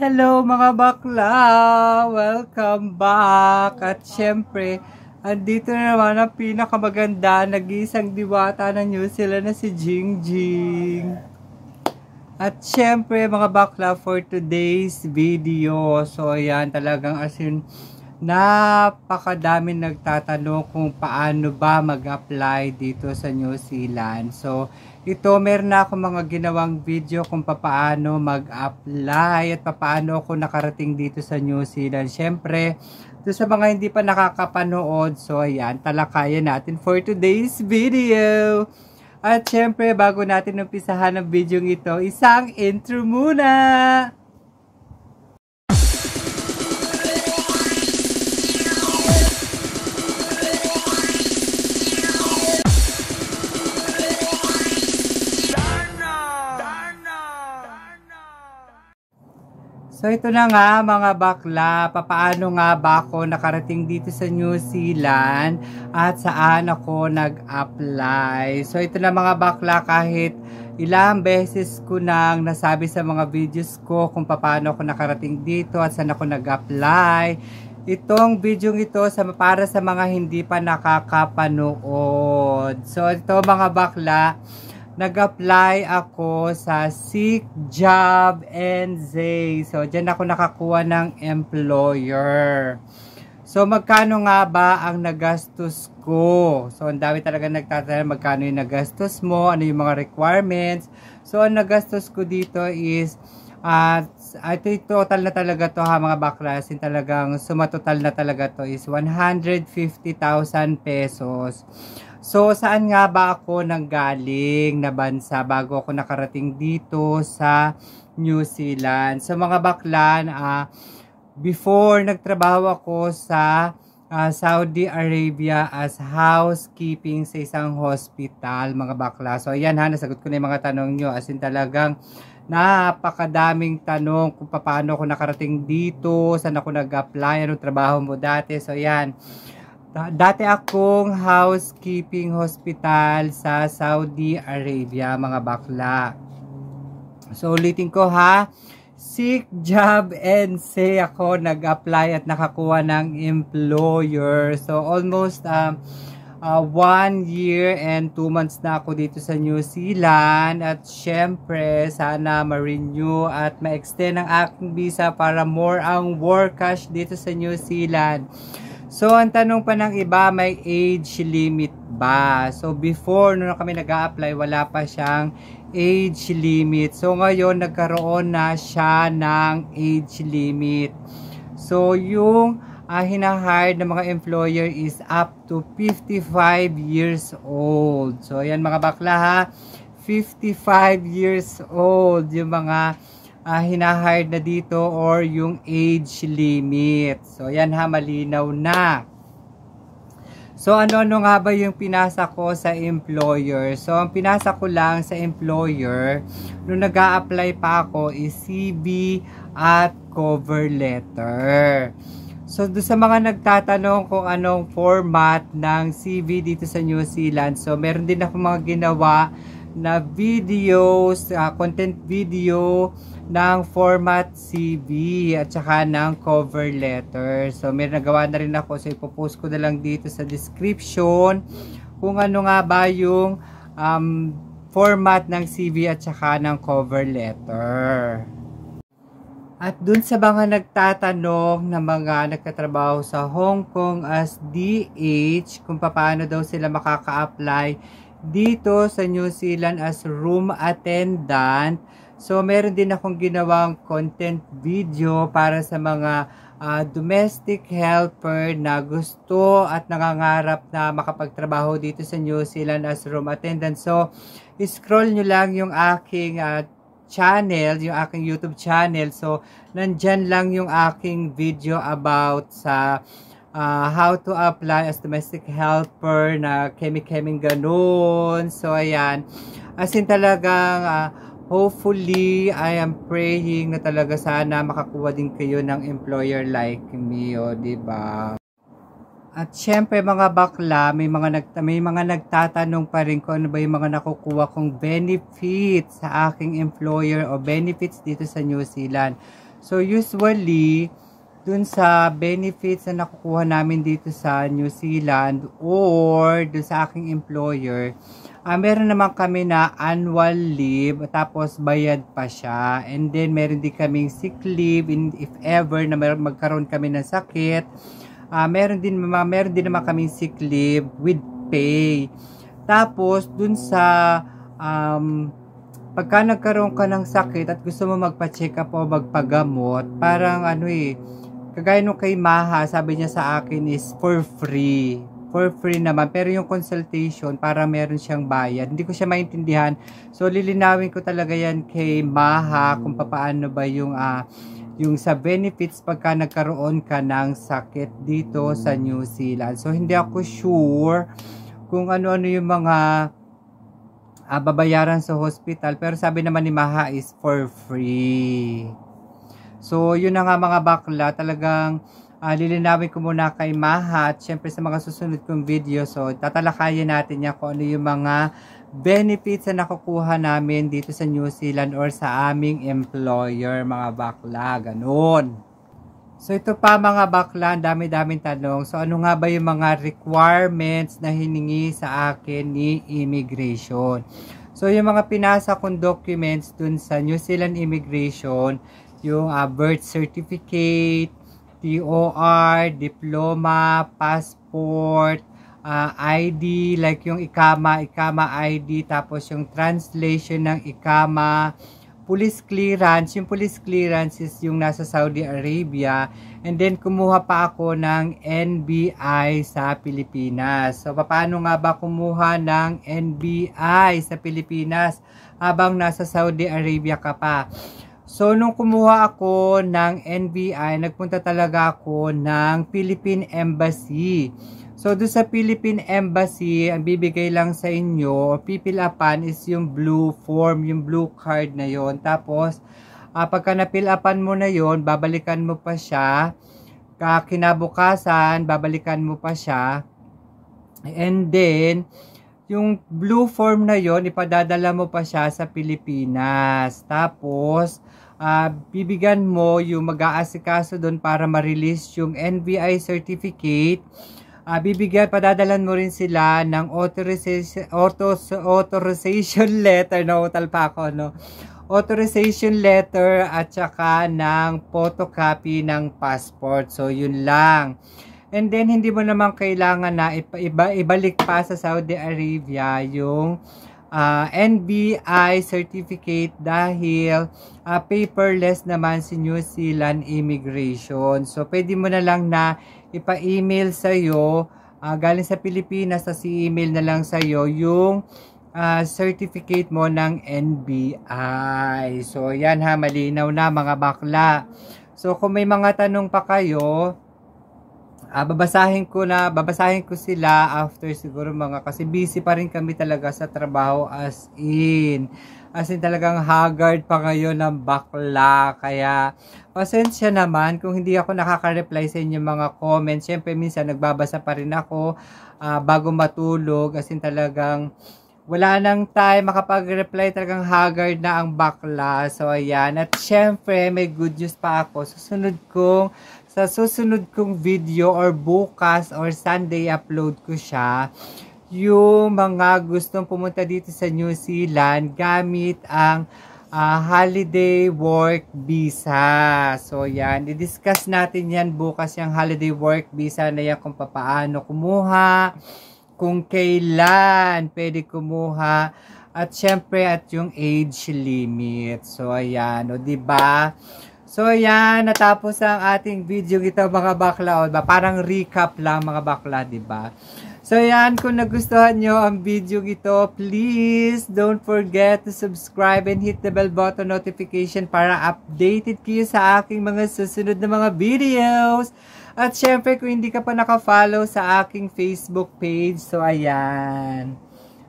Hello mga bakla! Welcome back! At syempre, andito na naman ang pinakamaganda, nag-iisang diwata ng New Zealand na si Jingjing. At syempre mga bakla, for today's video, so ayan talagang napakadaming nagtatanong kung paano ba mag-apply dito sa New Zealand. So, ito meron na ako mga ginawang video kung paano mag-apply at paano ako nakarating dito sa New Zealand. Siyempre, sa mga hindi pa nakakapanood, so ayan, talakayan natin for today's video. At syempre, bago natin umpisahan ang video ito, isang intro muna! So ito na nga mga bakla, papaano nga ba ako nakarating dito sa New Zealand at saan ako nag-apply. So ito na mga bakla, kahit ilang beses ko nang nasabi sa mga videos ko kung paano ako nakarating dito at saan ako nag-apply. Itong video ito para sa mga hindi pa nakakapanood. So ito mga bakla, nag-apply ako sa Seek Job NZ. So, dyan ako nakakuha ng employer. So, magkano nga ba ang nagastos ko? So, ang dami talaga nagtatanong magkano yung nagastos mo, ano yung mga requirements. So, ang nagastos ko dito is, ito total na talaga to ha mga baklas. Talagang sumatotal na talaga to is 150,000 pesos. So, saan nga ba ako nanggaling na bansa bago ako nakarating dito sa New Zealand? So, mga baklan, before nagtrabaho ako sa Saudi Arabia as housekeeping sa isang hospital, mga bakla. So, ayan ha, nasagot ko na yung mga tanong nyo. As in talagang napakadaming tanong kung paano ako nakarating dito, saan ako nag-apply, anong trabaho mo dati. So, ayan. Dati akong housekeeping hospital sa Saudi Arabia, mga bakla. So, ulitin ko ha. Seek Job NZ ako nag-apply at nakakuha ng employer. So, almost 1 year and 2 months na ako dito sa New Zealand. At syempre, sana ma-renew at ma-extend ang aking visa para more ang work cash dito sa New Zealand. So, ang tanong pa ng iba, may age limit ba? So, before, nung kami nag-a-apply, wala pa siyang age limit. So, ngayon, nagkaroon na siya ng age limit. So, yung hinahire ng mga employer is up to 55 years old. So, ayan mga bakla ha, 55 years old yung mga hinahire na dito or yung age limit. So, yan ha, malinaw na. So, ano-ano nga ba yung pinasa ko sa employer? So, ang pinasa ko lang sa employer, nung nag-a-apply pa ako, is CV at cover letter. So, doon sa mga nagtatanong kung anong format ng CV dito sa New Zealand, so, meron din ako mga ginawa na videos, content video ng format CV at saka ng cover letter. So, may nagawa na rin ako. So, ipopost ko na lang dito sa description kung ano nga ba yung format ng CV at saka ng cover letter. At dun sa mga nagtatanong na mga nagtatrabaho sa Hong Kong as DH, kung paano daw sila makaka-apply dito sa New Zealand as room attendant. So, meron din akong ginawang content video para sa mga domestic helper na gusto at nangangarap na makapagtrabaho dito sa New Zealand as room attendant. So, scroll nyo lang yung aking channel, yung aking YouTube channel. So, nandyan lang yung aking video about sa how to apply as domestic helper na kemi-keming ganun. So, ayan. As in talagang hopefully, I am praying na talaga sana makakuha din kayo ng employer like me, o, diba? At syempre mga bakla, may mga nagtatanong pa rin kung ano ba yung mga nakukuha kong benefits sa aking employer o benefits dito sa New Zealand. So, usually, dun sa benefits na nakukuha namin dito sa New Zealand or dun sa aking employer, meron naman kami na annual leave tapos bayad pa siya. And then meron din kaming sick leave if ever na magkaroon kami ng sakit. Meron din naman kaming sick leave with pay. Tapos dun sa pagka nagkaroon ka ng sakit at gusto mo magpa-check up o magpagamot, parang kagaya nung kay Maha, sabi niya sa akin is for free. For free naman. Pero yung consultation, para meron siyang bayad. Hindi ko siya maintindihan. So, lilinawin ko talaga yan kay Maha kung paano ba yung sa benefits pagka nagkaroon ka ng sakit dito sa New Zealand. So, hindi ako sure kung ano-ano yung mga babayaran sa hospital. Pero sabi naman ni Maha is for free. So, yun na nga mga bakla, talagang lilinawin ko muna kay Maha at syempre sa mga susunod kong video. So, tatalakayin natin yan kung ano yung mga benefits na nakukuha namin dito sa New Zealand or sa aming employer, mga bakla. Ganun. So, ito pa mga bakla, dami-daming tanong. So, ano nga ba yung mga requirements na hiningi sa akin ni Immigration? So, yung mga pinasa kong documents dun sa New Zealand Immigration, yung birth certificate, TOR, diploma, passport, ID, like yung ICAMA ID, tapos yung translation ng ICAMA, police clearance. Yung police clearance is yung nasa Saudi Arabia, and then kumuha pa ako ng NBI sa Pilipinas. So, paano nga ba kumuha ng NBI sa Pilipinas habang nasa Saudi Arabia ka pa? So, nung kumuha ako ng NBI, nagpunta talaga ako ng Philippine Embassy. So, doon sa Philippine Embassy, ang bibigay lang sa inyo, o pipilapan is yung blue form, yung blue card na yon. Tapos, pagka napilapan mo na yon, babalikan mo pa siya. Kinabukasan, babalikan mo pa siya. And then, yung blue form na yon, ipadadala mo pa siya sa Pilipinas. Tapos, bibigyan mo yung mag-aasikaso doon para ma-release yung NBI certificate. Padadalan mo rin sila ng authorization letter, nautal pa ako, no? Authorization letter at saka ng photocopy ng passport. So, yun lang. And then, hindi mo naman kailangan na ibalik pa sa Saudi Arabia yung NBI certificate dahil paperless naman si New Zealand Immigration. So, pwede mo na lang na ipa-email sa'yo, galing sa Pilipinas, sa email na lang sa'yo yung certificate mo ng NBI. So, yan ha, malinaw na mga bakla. So, kung may mga tanong pa kayo, babasahin ko sila after siguro kasi busy pa rin kami talaga sa trabaho as in talagang haggard pa ngayon ng bakla, kaya pasensya naman kung hindi ako nakaka-reply sa inyong mga comments. Syempre minsan nagbabasa pa rin ako bago matulog, as in talagang wala nang time makapag-reply, talagang haggard na ang bakla. So ayan, at syempre may good news pa ako, sa susunod kong video or bukas or Sunday upload ko siya, yung mga gustong pumunta dito sa New Zealand gamit ang holiday work visa. So yan, i-discuss natin yan bukas, yung holiday work visa na yan, kung paano kumuha, kung kailan pwede kumuha, at syempre at yung age limit. So ayan, o diba? So, yan, natapos ang ating video ito mga bakla. O, parang recap lang mga bakla, diba? So, yan, kung nagustuhan nyo ang video ito, please don't forget to subscribe and hit the bell button notification para updated kayo sa aking mga susunod na mga videos. At syempre, kung hindi ka pa naka-follow sa aking Facebook page, so ayan.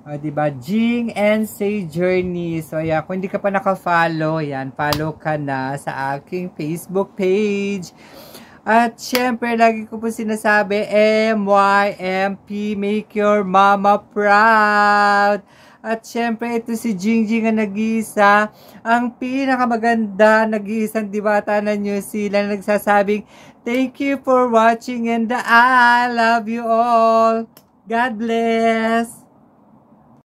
O, diba? Jing and Say Journey. So, ayan. Kung hindi ka pa naka-follow, ayan, follow ka na sa aking Facebook page. At, syempre, lagi ko po sinasabi, MYMP, make your mama proud. At syempre, ito si Jingjing ang nag-iisa, ang pinakamaganda, nag-iisang diwata ng New Zealand, nagsasabing, thank you for watching and I love you all. God bless.